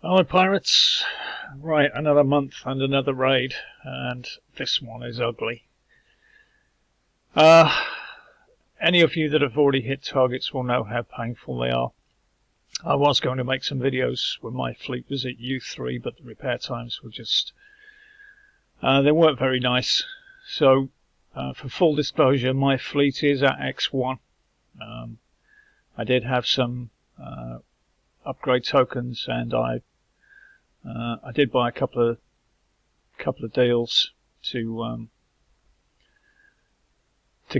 Hello pirates, right, another month and another raid, and this one is ugly. Any of you that have already hit targets will know how painful they are. I was going to make some videos when my fleet was at U3, but the repair times were just, they weren't very nice. So, for full disclosure, my fleet is at X1. I did have some upgrade tokens, and I did buy a couple of deals to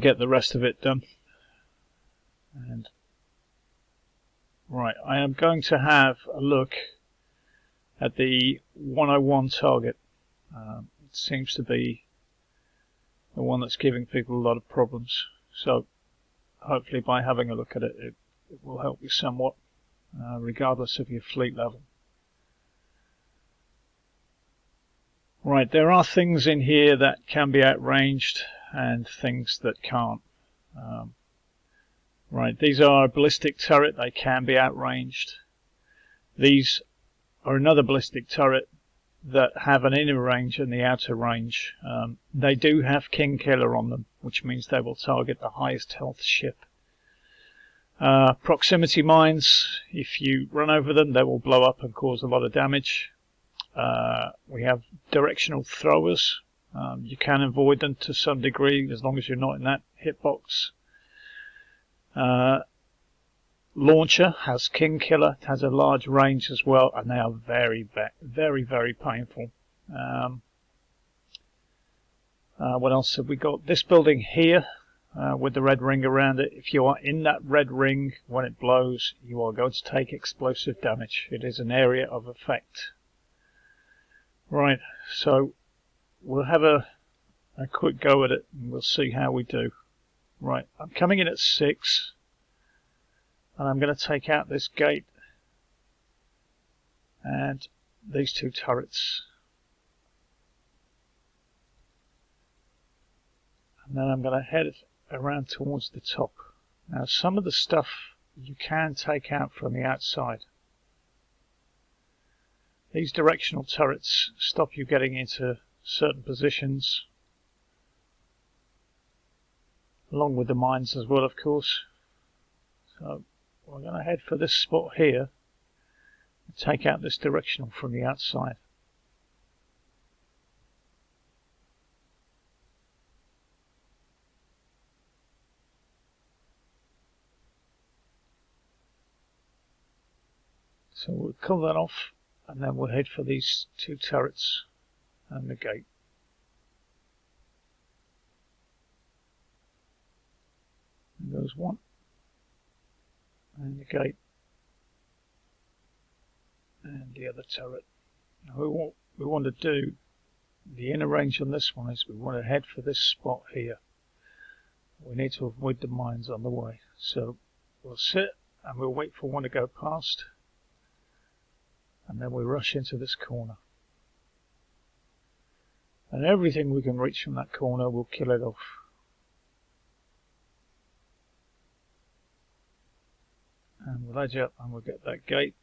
get the rest of it done. And right, I am going to have a look at the 101 target. It seems to be the one that's giving people a lot of problems. So hopefully by having a look at it, it will help you somewhat, regardless of your fleet level. Right, there are things in here that can be outranged and things that can't. Right, these are a ballistic turret, they can be outranged. These are another ballistic turret that have an inner range and the outer range. They do have King Killer on them, which means they will target the highest health ship. Proximity mines, if you run over them, they will blow up and cause a lot of damage. We have directional throwers. You can avoid them to some degree as long as you're not in that hitbox. Launcher has King Killer, it has a large range as well, and they are very, very painful. What else have we got? This building here with the red ring around it. If you are in that red ring when it blows, you are going to take explosive damage. It is an area of effect. Right, so we'll have a quick go at it and we'll see how we do. Right, I'm coming in at 6. And I'm going to take out this gate and these two turrets. And then I'm going to head around towards the top. Now some of the stuff you can take out from the outside. These directional turrets stop you getting into certain positions, along with the mines as well, of course. So we're going to head for this spot here and take out this directional from the outside. So we'll kill that off and then we'll head for these two turrets and the gate. There goes one. And the gate and the other turret. Now what we want to do, the inner range on this one is we want to head for this spot here. We need to avoid the mines on the way. So we'll sit and we'll wait for one to go past and then we rush into this corner. And everything we can reach from that corner we'll kill it off. And we'll edge up and we'll get that gate.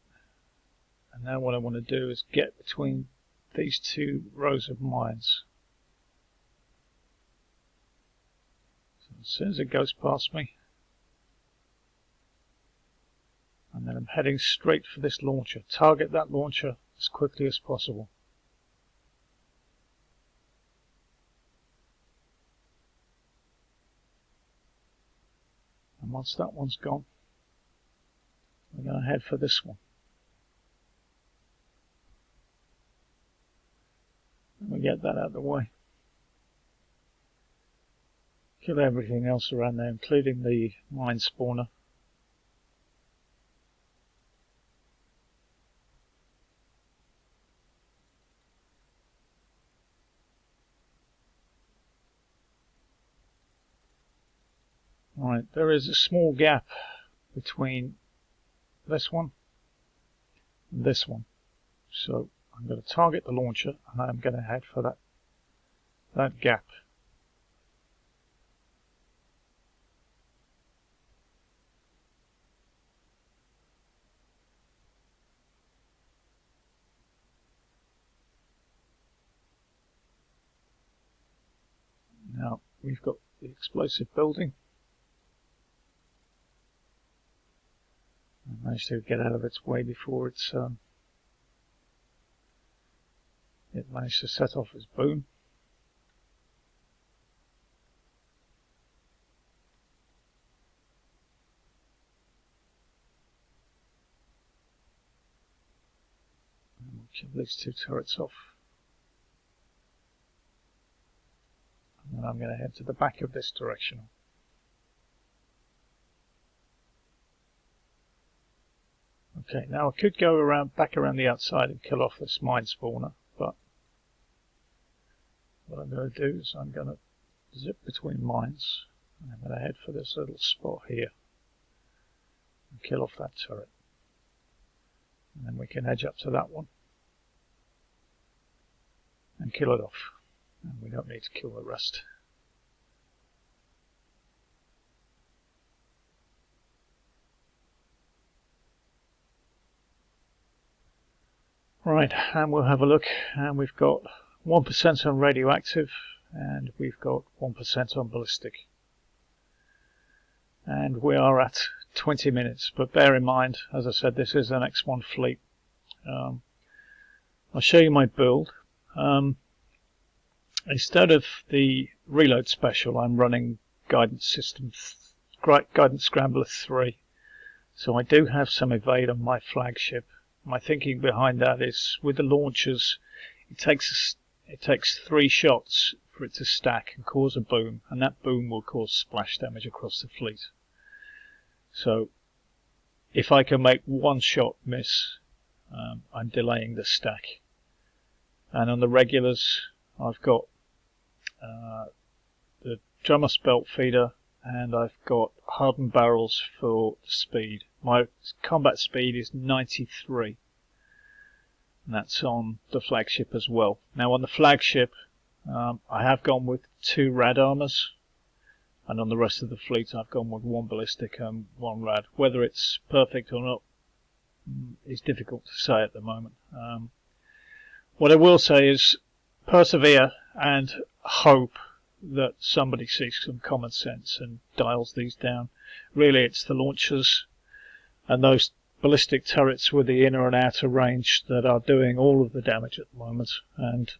And now what I want to do is get between these two rows of mines. So as soon as it goes past me, and then I'm heading straight for this launcher. Target that launcher as quickly as possible. And once that one's gone, we're going to head for this one. And we get that out of the way. Kill everything else around there, including the mine spawner. Right, there is a small gap between this one and this one. So I'm going to target the launcher and I'm going to head for that gap. we've got the explosive building. I managed to get out of its way before it managed to set off its boom. And we'll kill these two turrets off. And then I'm going to head to the back of this direction. Okay, now I could go back around the outside and kill off this mine spawner, but what I'm going to do is I'm going to zip between mines, and I'm going to head for this little spot here and kill off that turret. And then we can edge up to that one and kill it off. And we don't need to kill the rest. Right, and we'll have a look, and we've got 1% on radioactive, and we've got 1% on ballistic. And we are at 20 minutes, but bear in mind, as I said, this is an X1 fleet. I'll show you my build. Instead of the reload special, I'm running Guidance Scrambler 3. So I do have some evade on my flagship. My thinking behind that is, with the launchers, it takes 3 shots for it to stack and cause a boom, and that boom will cause splash damage across the fleet. So if I can make 1 shot miss, I'm delaying the stack. And on the regulars, I've got the Drummer belt feeder, and I've got hardened barrels for speed. My combat speed is 93, and that's on the flagship as well. Now on the flagship, I have gone with 2 rad armors, and on the rest of the fleet I've gone with 1 ballistic and 1 rad. Whether it's perfect or not is difficult to say at the moment. What I will say is persevere and hope that somebody sees some common sense and dials these down. Really, it's the launchers and those ballistic turrets with the inner and outer range that are doing all of the damage at the moment. And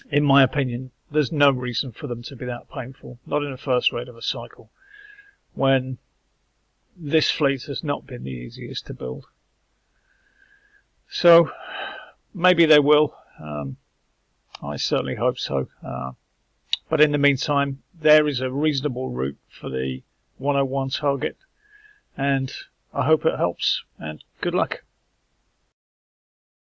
in my opinion, there's no reason for them to be that painful, not in the first raid of a cycle, when this fleet has not been the easiest to build. So maybe they will. I certainly hope so. But in the meantime, there is a reasonable route for the 101 target, and I hope it helps, and good luck.